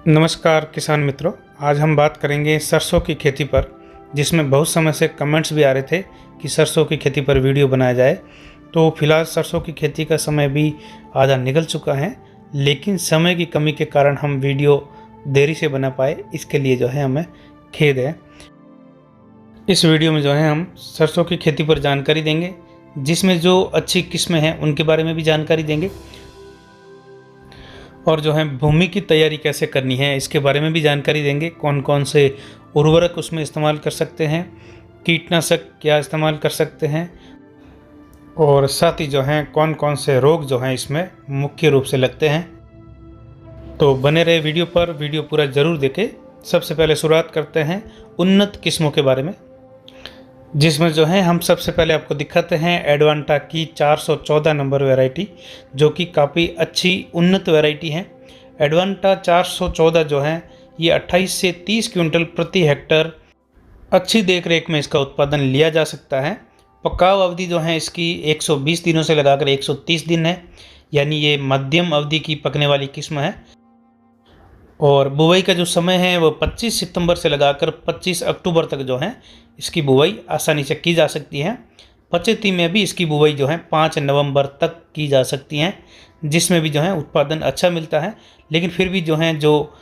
नमस्कार किसान मित्रों, आज हम बात करेंगे सरसों की खेती पर, जिसमें बहुत समय से कमेंट्स भी आ रहे थे कि सरसों की खेती पर वीडियो बनाया जाए। तो फिलहाल सरसों की खेती का समय भी आधा निकल चुका है, लेकिन समय की कमी के कारण हम वीडियो देरी से बना पाए, इसके लिए हमें खेद है। इस वीडियो में हम सरसों की खेती पर जानकारी देंगे, जिसमें जो अच्छी किस्में हैं उनके बारे में भी जानकारी देंगे, और भूमि की तैयारी कैसे करनी है इसके बारे में भी जानकारी देंगे। कौन कौन से उर्वरक उसमें इस्तेमाल कर सकते हैं, कीटनाशक क्या इस्तेमाल कर सकते हैं, और साथ ही कौन कौन से रोग इसमें मुख्य रूप से लगते हैं। तो बने रहे वीडियो पर, वीडियो पूरा ज़रूर देखें। सबसे पहले शुरुआत करते हैं उन्नत किस्मों के बारे में, जिसमें हम सबसे पहले आपको दिखाते हैं एडवांटा की 414 नंबर वैरायटी, जो कि काफ़ी अच्छी उन्नत वैरायटी है। एडवांटा 414 ये 28 से 30 क्विंटल प्रति हेक्टर अच्छी देखरेख में इसका उत्पादन लिया जा सकता है। पकाव अवधि इसकी 120 दिनों से लगाकर 130 दिन है, यानी ये मध्यम अवधि की पकने वाली किस्म है। और बुवाई का जो समय है वो 25 सितंबर से लगाकर 25 अक्टूबर तक इसकी बुवाई आसानी से की जा सकती है। पचेती में भी इसकी बुवाई 5 नवंबर तक की जा सकती है, जिसमें भी उत्पादन अच्छा मिलता है। लेकिन फिर भी जो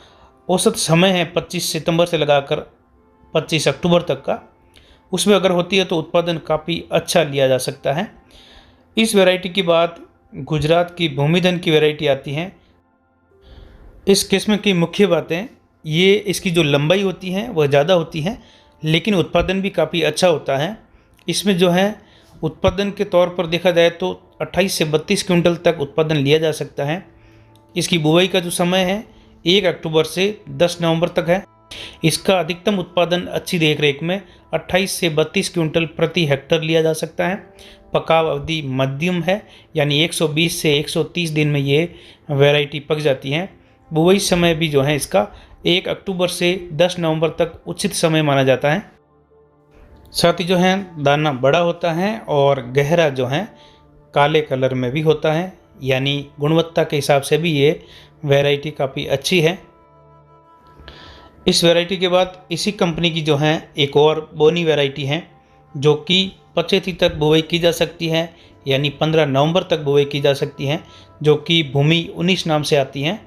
औसत समय है 25 सितंबर से लगाकर 25 अक्टूबर तक का, उसमें अगर होती है तो उत्पादन काफ़ी अच्छा लिया जा सकता है। इस वैरायटी की बात गुजरात की भूमिधन की वैरायटी आती है। इस किस्म की मुख्य बातें ये इसकी जो लंबाई होती है वह ज़्यादा होती है, लेकिन उत्पादन भी काफ़ी अच्छा होता है। इसमें उत्पादन के तौर पर देखा जाए तो 28 से 32 क्विंटल तक उत्पादन लिया जा सकता है। इसकी बुवाई का जो समय है 1 अक्टूबर से 10 नवंबर तक है। इसका अधिकतम उत्पादन अच्छी देखरेख में 28 से 32 क्विंटल प्रति हेक्टर लिया जा सकता है। पकाव अवधि मध्यम है, यानी 120 से 130 दिन में ये वैरायटी पक जाती है। बुवाई समय भी इसका 1 अक्टूबर से 10 नवंबर तक उचित समय माना जाता है। साथ ही दाना बड़ा होता है और गहरा काले कलर में भी होता है, यानी गुणवत्ता के हिसाब से भी ये वैरायटी काफ़ी अच्छी है। इस वैरायटी के बाद इसी कंपनी की एक और बोनी वैरायटी है, जो कि पचेती तक बुवाई की जा सकती है, यानी 15 नवंबर तक बुवाई की जा सकती है, जो कि भूमि 19 नाम से आती है।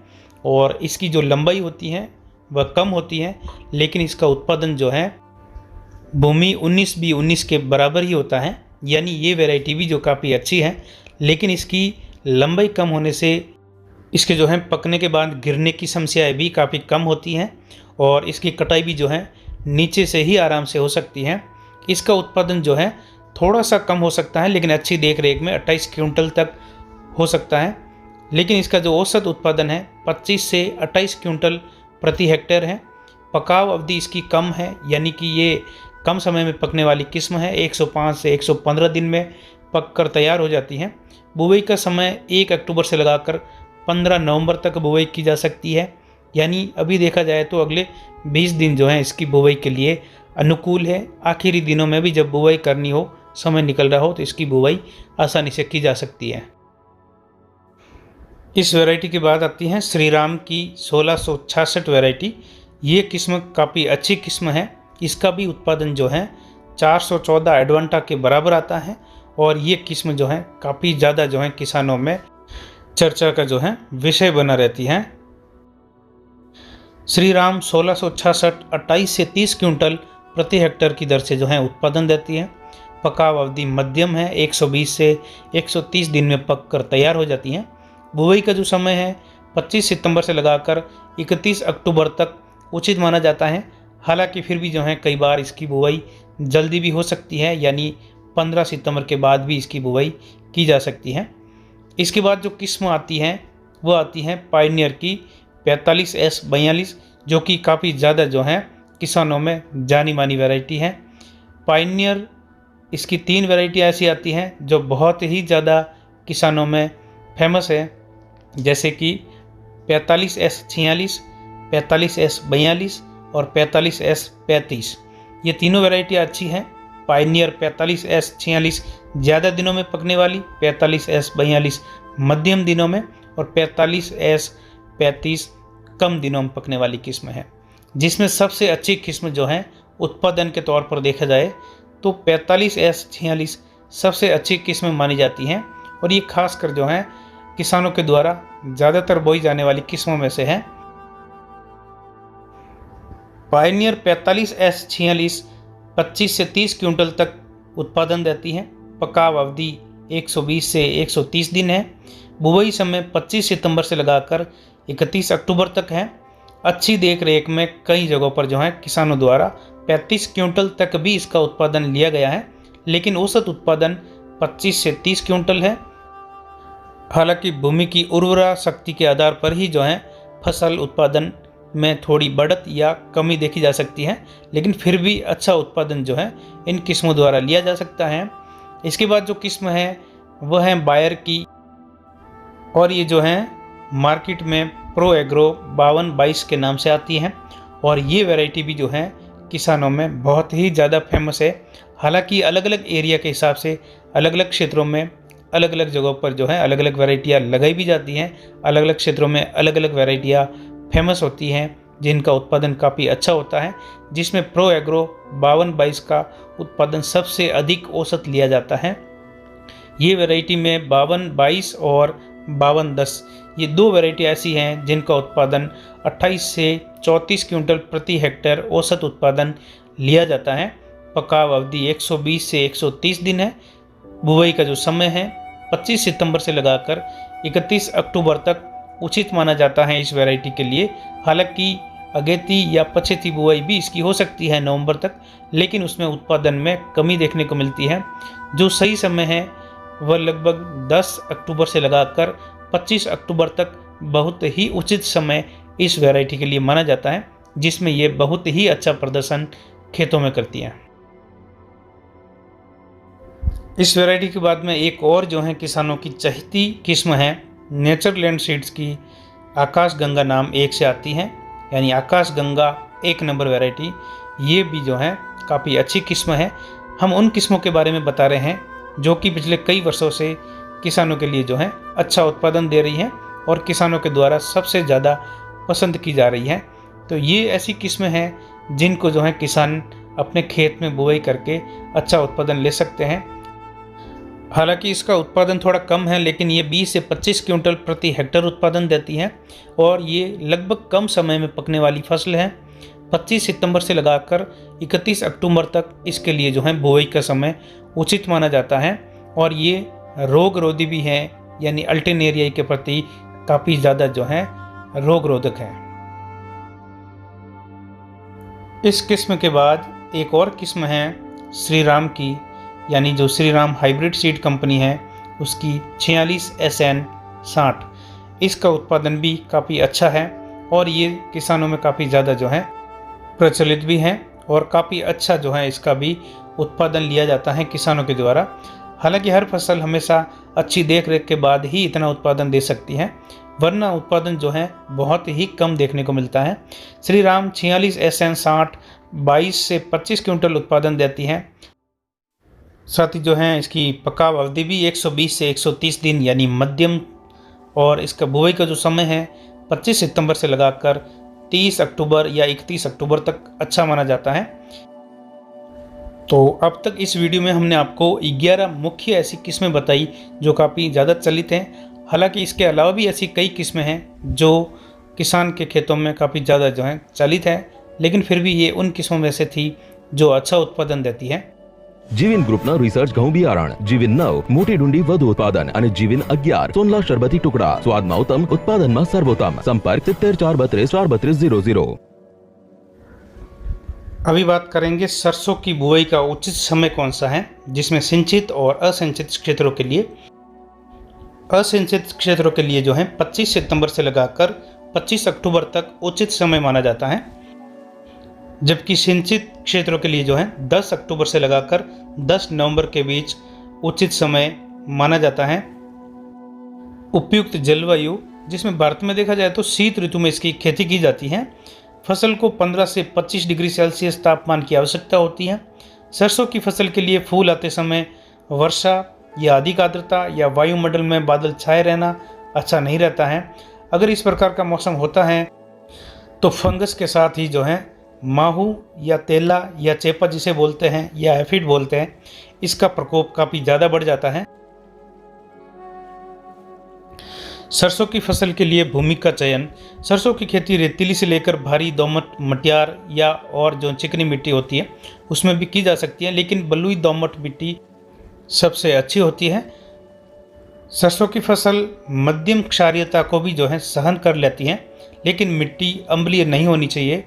और इसकी जो लंबाई होती है वह कम होती है, लेकिन इसका उत्पादन भूमि 19B19 के बराबर ही होता है, यानी ये वैरायटी भी काफ़ी अच्छी है। लेकिन इसकी लंबाई कम होने से इसके पकने के बाद गिरने की समस्याएं भी काफ़ी कम होती हैं, और इसकी कटाई भी नीचे से ही आराम से हो सकती है। इसका उत्पादन थोड़ा सा कम हो सकता है, लेकिन अच्छी देख रेख में 28 क्विंटल तक हो सकता है। लेकिन इसका जो औसत उत्पादन है 25 से 28 क्विंटल प्रति हेक्टेयर है। पकाव अवधि इसकी कम है, यानी कि ये कम समय में पकने वाली किस्म है। 105 से 115 दिन में पक कर तैयार हो जाती है। बुवाई का समय 1 अक्टूबर से लगाकर 15 नवंबर तक बुवाई की जा सकती है, यानी अभी देखा जाए तो अगले 20 दिन इसकी बुवाई के लिए अनुकूल है। आखिरी दिनों में भी जब बुवाई करनी हो, समय निकल रहा हो, तो इसकी बुवाई आसानी से की जा सकती है। इस वैरायटी के बाद आती है श्रीराम की 1666 वैरायटी। ये किस्म काफ़ी अच्छी किस्म है। इसका भी उत्पादन 414 एडवांटा के बराबर आता है, और ये किस्म काफ़ी ज़्यादा किसानों में चर्चा का विषय बना रहती है। श्रीराम 1666 28 से 30 क्विंटल प्रति हेक्टर की दर से उत्पादन देती है। पकाव अवधि मध्यम है, 120 से 130 दिन में पक कर तैयार हो जाती हैं। बुवाई का जो समय है 25 सितंबर से लगाकर 31 अक्टूबर तक उचित माना जाता है। हालांकि फिर भी कई बार इसकी बुवाई जल्दी भी हो सकती है, यानी 15 सितंबर के बाद भी इसकी बुवाई की जा सकती है। इसके बाद जो किस्म आती है वो आती है पायनियर की 45S42, जो कि काफ़ी ज़्यादा किसानों में जानी मानी वैरायटी है। पायनियर इसकी 3 वैरायटी ऐसी आती हैं जो बहुत ही ज़्यादा किसानों में फेमस है, जैसे कि 45S46, 45S42 और 45S35। ये तीनों वैरायटी अच्छी हैं। पायनियर 45S46 ज़्यादा दिनों में पकने वाली, 45S42 मध्यम दिनों में, और 45S35 कम दिनों में पकने वाली किस्म है, जिसमें सबसे अच्छी किस्म जो है उत्पादन के तौर पर देखा जाए तो 45S46 सबसे अच्छी किस्म मानी जाती हैं और ये खासकर जो है किसानों के द्वारा ज़्यादातर बोई जाने वाली किस्मों में से है। पायनियर 45S46 25 से 30 क्विंटल तक उत्पादन देती है। पकाव अवधि 120 से 130 दिन है। बुवाई समय 25 सितंबर से लगाकर 31 अक्टूबर तक है। अच्छी देख रेख में कई जगहों पर जो है किसानों द्वारा 35 क्विंटल तक भी इसका उत्पादन लिया गया है, लेकिन औसत उत्पादन 25 से 30 क्विंटल है। हालांकि भूमि की उर्वरा शक्ति के आधार पर ही जो है फसल उत्पादन में थोड़ी बढ़त या कमी देखी जा सकती है, लेकिन फिर भी अच्छा उत्पादन जो है इन किस्मों द्वारा लिया जा सकता है। इसके बाद जो किस्म है वह है बायर की, और ये जो है मार्केट में प्रो एग्रो 5222 के नाम से आती है और ये वैरायटी भी जो है किसानों में बहुत ही ज़्यादा फेमस है। हालांकि अलग अलग एरिया के हिसाब से अलग अलग क्षेत्रों में अलग अलग जगहों पर जो है अलग अलग वैरायटियाँ लगाई भी जाती हैं। अलग अलग क्षेत्रों में अलग अलग वैरायटियाँ फेमस होती हैं जिनका उत्पादन काफ़ी अच्छा होता है, जिसमें प्रो एग्रो 5222 का उत्पादन सबसे अधिक औसत लिया जाता है। ये वैरायटी में 5222 और 5210 ये दो वैरायटी ऐसी हैं जिनका उत्पादन 28 से 34 क्विंटल प्रति हेक्टेयर औसत उत्पादन लिया जाता है। पकाव अवधि 120 से 130 दिन है। बुवाई का जो समय है 25 सितंबर से लगाकर 31 अक्टूबर तक उचित माना जाता है इस वैरायटी के लिए। हालांकि अगेती या पछेती बुवाई भी इसकी हो सकती है नवंबर तक, लेकिन उसमें उत्पादन में कमी देखने को मिलती है। जो सही समय है वह लगभग 10 अक्टूबर से लगाकर 25 अक्टूबर तक बहुत ही उचित समय इस वैरायटी के लिए माना जाता है, जिसमें ये बहुत ही अच्छा प्रदर्शन खेतों में करती हैं। इस वैरायटी के बाद में एक और जो है किसानों की चहेती किस्म है नेचरलैंड सीड्स की आकाश गंगा नाम 1 से आती है, यानी आकाश गंगा 1 नंबर वैरायटी। ये भी जो है काफ़ी अच्छी किस्म है। हम उन किस्मों के बारे में बता रहे हैं जो कि पिछले कई वर्षों से किसानों के लिए जो है अच्छा उत्पादन दे रही हैं और किसानों के द्वारा सबसे ज़्यादा पसंद की जा रही है। तो ये ऐसी किस्में हैं जिनको जो है किसान अपने खेत में बुवाई करके अच्छा उत्पादन ले सकते हैं। हालांकि इसका उत्पादन थोड़ा कम है, लेकिन ये 20 से 25 क्विंटल प्रति हेक्टेयर उत्पादन देती है और ये लगभग कम समय में पकने वाली फसल है। 25 सितंबर से लगाकर 31 अक्टूबर तक इसके लिए जो है बुवाई का समय उचित माना जाता है और ये रोग रोधी भी है, यानी अल्टरनेरिया के प्रति काफ़ी ज़्यादा जो है रोग रोधक है। इस किस्म के बाद एक और किस्म है श्री राम की, यानी जो Shri Ram hybrid seed company है उसकी 46SN60। इसका उत्पादन भी काफ़ी अच्छा है और ये किसानों में काफ़ी ज़्यादा जो है प्रचलित भी है और काफ़ी अच्छा जो है इसका भी उत्पादन लिया जाता है किसानों के द्वारा। हालांकि हर फसल हमेशा अच्छी देख रेख के बाद ही इतना उत्पादन दे सकती है, वरना उत्पादन जो है बहुत ही कम देखने को मिलता है। श्री राम 46SN60 22 से 25 क्विंटल उत्पादन देती है। साथ ही जो है इसकी पकाव अवधि भी 120 से 130 दिन यानी मध्यम, और इसका बुवाई का जो समय है 25 सितंबर से लगाकर 30 अक्टूबर या 31 अक्टूबर तक अच्छा माना जाता है। तो अब तक इस वीडियो में हमने आपको 11 मुख्य ऐसी किस्में बताई जो काफ़ी ज़्यादा चलित हैं। हालांकि इसके अलावा भी ऐसी कई किस्में हैं जो किसान के खेतों में काफ़ी ज़्यादा जो है चलित है, लेकिन फिर भी ये उन किस्मों में से थी जो अच्छा उत्पादन देती है। જીવિન ગ્રુપના રિસર્ચ ઘઉં બિયારણ જીવિન 9 મોટી ડુંડી વધુ ઉત્પાદન અને જીવિન 11 સોનલા શરબતી ટુકડા સ્વાદમાં ઉત્તમ ઉત્પાદનમાં સર્વોત્તમ સંપર્ક 7043323000। अभी बात करेंगे सरसों की बुआई का उचित समय कौन सा है, जिसमें सिंचित और असिंचित क्षेत्रों के लिए। असिंचित क्षेत्रों के लिए जो है 25 सितंबर से लगाकर 25 अक्टूबर तक उचित समय माना जाता है, जबकि सिंचित क्षेत्रों के लिए जो है 10 अक्टूबर से लगाकर 10 नवंबर के बीच उचित समय माना जाता है। उपयुक्त जलवायु, जिसमें भारत में देखा जाए तो शीत ऋतु में इसकी खेती की जाती है। फसल को 15 से 25 डिग्री सेल्सियस तापमान की आवश्यकता होती है। सरसों की फसल के लिए फूल आते समय वर्षा या अधिक आर्द्रता या वायुमंडल में बादल छाए रहना अच्छा नहीं रहता है। अगर इस प्रकार का मौसम होता है तो फंगस के साथ ही जो है माहू या तेला या चेपा जिसे बोलते हैं या एफिड बोलते हैं, इसका प्रकोप काफ़ी ज़्यादा बढ़ जाता है। सरसों की फसल के लिए भूमि का चयन, सरसों की खेती रेतीली से लेकर भारी दोमट, मटियार या और जो चिकनी मिट्टी होती है उसमें भी की जा सकती है, लेकिन बलुई दोमट मिट्टी सबसे अच्छी होती है। सरसों की फसल मध्यम क्षारीयता को भी जो है सहन कर लेती है, लेकिन मिट्टी अम्लीय नहीं होनी चाहिए।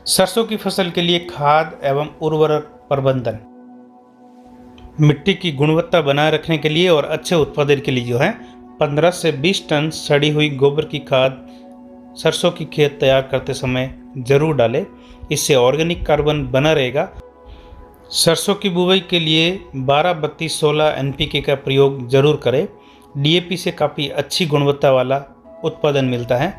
सरसों की फसल के लिए खाद एवं उर्वरक प्रबंधन, मिट्टी की गुणवत्ता बनाए रखने के लिए और अच्छे उत्पादन के लिए जो है 15 से 20 टन सड़ी हुई गोबर की खाद सरसों की खेत तैयार करते समय जरूर डालें, इससे ऑर्गेनिक कार्बन बना रहेगा। सरसों की बुवाई के लिए 12-32-16 NPK का प्रयोग जरूर करें। DAP से काफ़ी अच्छी गुणवत्ता वाला उत्पादन मिलता है।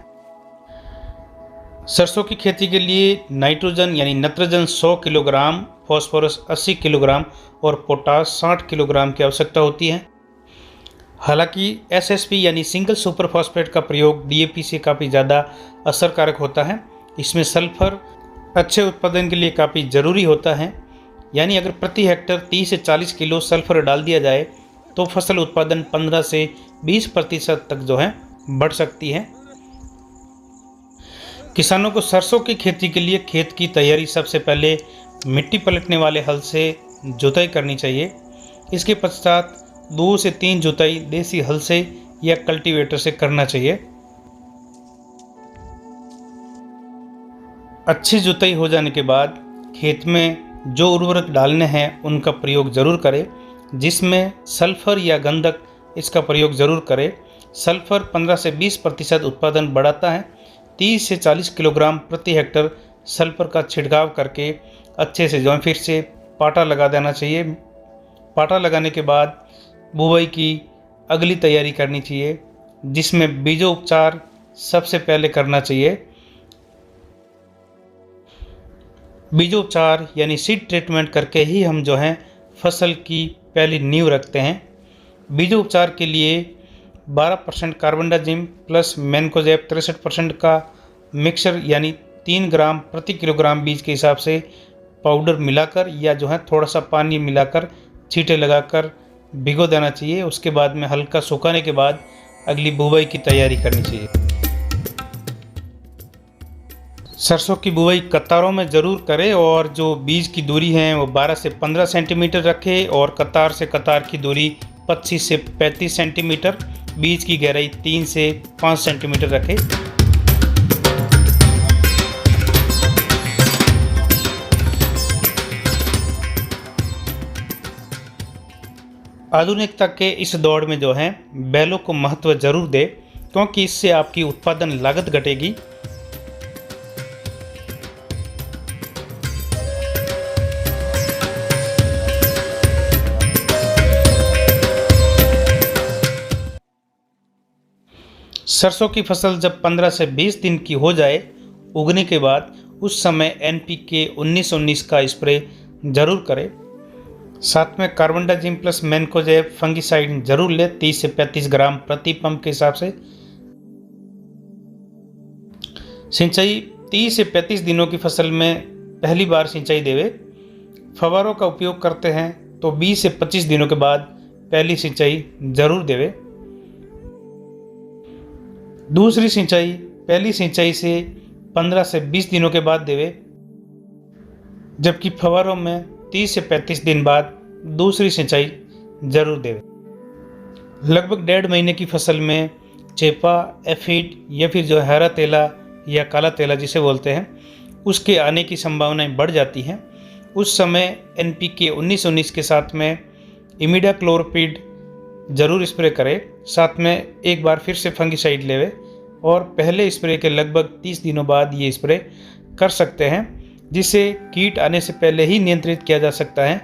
सरसों की खेती के लिए नाइट्रोजन यानी नत्रजन 100 किलोग्राम, फॉस्फोरस 80 किलोग्राम और पोटास 60 किलोग्राम की आवश्यकता होती है। हालांकि SSP यानी सिंगल सुपर फॉस्फेट का प्रयोग DAP से काफ़ी ज़्यादा असरकारक होता है। इसमें सल्फर अच्छे उत्पादन के लिए काफ़ी ज़रूरी होता है, यानी अगर प्रति हेक्टर 30 से 40 किलो सल्फर डाल दिया जाए तो फसल उत्पादन 15 से 20% तक जो है बढ़ सकती है। किसानों को सरसों की खेती के लिए खेत की तैयारी सबसे पहले मिट्टी पलटने वाले हल से जुताई करनी चाहिए। इसके पश्चात 2 से 3 जुताई देसी हल से या कल्टीवेटर से करना चाहिए। अच्छी जुताई हो जाने के बाद खेत में जो उर्वरक डालने हैं उनका प्रयोग ज़रूर करें, जिसमें सल्फर या गंधक इसका प्रयोग ज़रूर करें। सल्फर 15 से 20% उत्पादन बढ़ाता है। 30 से 40 किलोग्राम प्रति हेक्टर सल्फर का छिड़काव करके अच्छे से जो है फिर से पाटा लगा देना चाहिए। पाटा लगाने के बाद बुवाई की अगली तैयारी करनी चाहिए, जिसमें बीजोपचार सबसे पहले करना चाहिए। बीजोपचार यानी सीड ट्रीटमेंट करके ही हम जो है फसल की पहली नींव रखते हैं। बीजोपचार के लिए 12% कार्बेंडाजिम प्लस मैनकोजेब 63% का मिक्सर यानी 3 ग्राम प्रति किलोग्राम बीज के हिसाब से पाउडर मिलाकर या जो है थोड़ा सा पानी मिलाकर छींटे लगाकर भिगो देना चाहिए। उसके बाद में हल्का सुखाने के बाद अगली बुवाई की तैयारी करनी चाहिए। सरसों की बुवाई कतारों में ज़रूर करें और जो बीज की दूरी है वो 12 से 15 सेंटीमीटर रखें और कतार से कतार की दूरी 25 से 35 सेंटीमीटर, बीज की गहराई 3 से 5 सेंटीमीटर रखें। आधुनिकता के इस दौर में जो है बैलों को महत्व जरूर दें, क्योंकि इससे आपकी उत्पादन लागत घटेगी। सरसों की फसल जब 15 से 20 दिन की हो जाए उगने के बाद उस समय NPK 19-19 का स्प्रे जरूर करें। साथ में कार्बेंडाजिम प्लस मैनकोजेब फंगिसाइड जरूर लें 30 से 35 ग्राम प्रति पंप के हिसाब से। सिंचाई 30 से 35 दिनों की फसल में पहली बार सिंचाई देवे। फव्वारों का उपयोग करते हैं तो 20 से 25 दिनों के बाद पहली सिंचाई जरूर देवे। दूसरी सिंचाई पहली सिंचाई से 15 से 20 दिनों के बाद देवे, जबकि फव्वारों में 30 से 35 दिन बाद दूसरी सिंचाई जरूर देवे। लगभग 1.5 महीने की फसल में चेपा, एफिड या फिर जो हरा तेला या काला तेला जिसे बोलते हैं उसके आने की संभावनाएं बढ़ जाती हैं। उस समय NPK 19-19 के साथ में इमिडाक्लोरपिड ज़रूर स्प्रे करें। साथ में एक बार फिर से फंगिसाइड लेवे और पहले स्प्रे के लगभग 30 दिनों बाद ये स्प्रे कर सकते हैं, जिसे कीट आने से पहले ही नियंत्रित किया जा सकता है।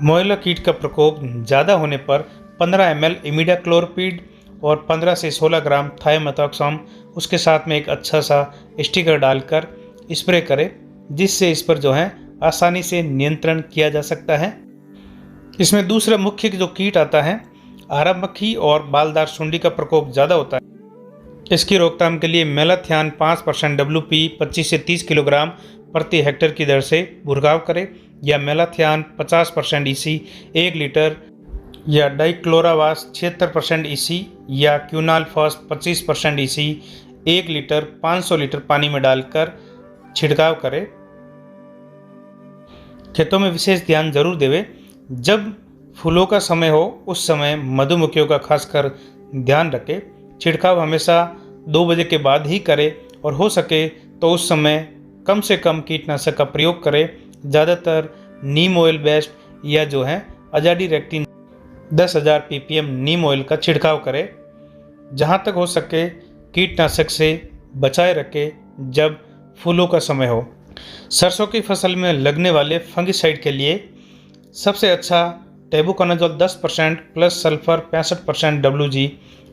मोयला कीट का प्रकोप ज़्यादा होने पर 15 ml इमिडाक्लोरपिड और 15 से 16 ग्राम थायोमेथोक्साम उसके साथ में एक अच्छा सा स्टिकर डालकर स्प्रे करें, जिससे इस पर जो है आसानी से नियंत्रण किया जा सकता है। इसमें दूसरा मुख्य जो कीट आता है आरा मक्खी और बालदार सुंडी का प्रकोप ज़्यादा होता है। इसकी रोकथाम के लिए मेलाथियान 5% WP 25 से 30 किलोग्राम प्रति हेक्टेयर की दर से बुरगाव करें, या मेलाथियान 50% EC 1 लीटर, या डाइक्लोरावास 76% EC, या क्यूनालफॉस 25% EC 1 लीटर 500 लीटर पानी में डालकर छिड़काव करें। खेतों में विशेष ध्यान जरूर देवे। जब फूलों का समय हो उस समय मधुमक्खियों का खासकर ध्यान रखें। छिड़काव हमेशा 2 बजे के बाद ही करें और हो सके तो उस समय कम से कम कीटनाशक का प्रयोग करें। ज़्यादातर नीम ऑयल बेस्ड या जो है अजाडीरेक्टिन 10,000 ppm नीम ऑयल का छिड़काव करें। जहाँ तक हो सके कीटनाशक से बचाए रखें जब फूलों का समय हो। सरसों की फसल में लगने वाले फंगिसाइड के लिए सबसे अच्छा टेबुकोनाजोल 10% प्लस सल्फर 65% WG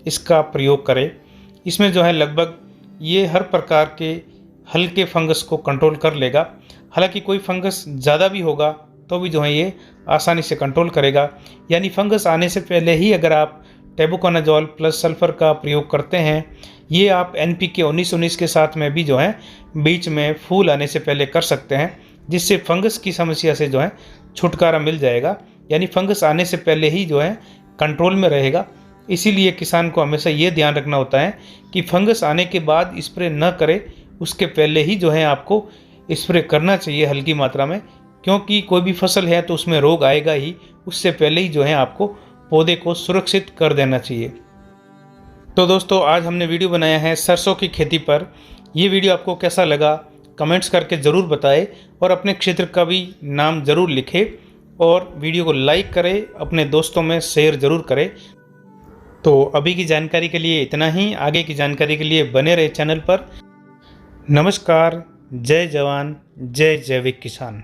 इसका प्रयोग करें। इसमें जो है लगभग ये हर प्रकार के हल्के फंगस को कंट्रोल कर लेगा। हालांकि कोई फंगस ज़्यादा भी होगा तो भी जो है ये आसानी से कंट्रोल करेगा। यानी फंगस आने से पहले ही अगर आप टेबुकोनाजोल प्लस सल्फर का प्रयोग करते हैं, ये आप NPK 19-19 के साथ में भी जो है बीच में फूल आने से पहले कर सकते हैं, जिससे फंगस की समस्या से जो है छुटकारा मिल जाएगा। यानी फंगस आने से पहले ही जो है कंट्रोल में रहेगा। इसीलिए किसान को हमेशा ये ध्यान रखना होता है कि फंगस आने के बाद स्प्रे न करें, उसके पहले ही जो है आपको स्प्रे करना चाहिए हल्की मात्रा में, क्योंकि कोई भी फसल है तो उसमें रोग आएगा ही। उससे पहले ही जो है आपको पौधे को सुरक्षित कर देना चाहिए। तो दोस्तों आज हमने वीडियो बनाया है सरसों की खेती पर। ये वीडियो आपको कैसा लगा कमेंट्स करके ज़रूर बताएं और अपने क्षेत्र का भी नाम ज़रूर लिखें और वीडियो को लाइक करें, अपने दोस्तों में शेयर ज़रूर करें। तो अभी की जानकारी के लिए इतना ही। आगे की जानकारी के लिए बने रहे चैनल पर। नमस्कार। जय जवान जय जैविक किसान।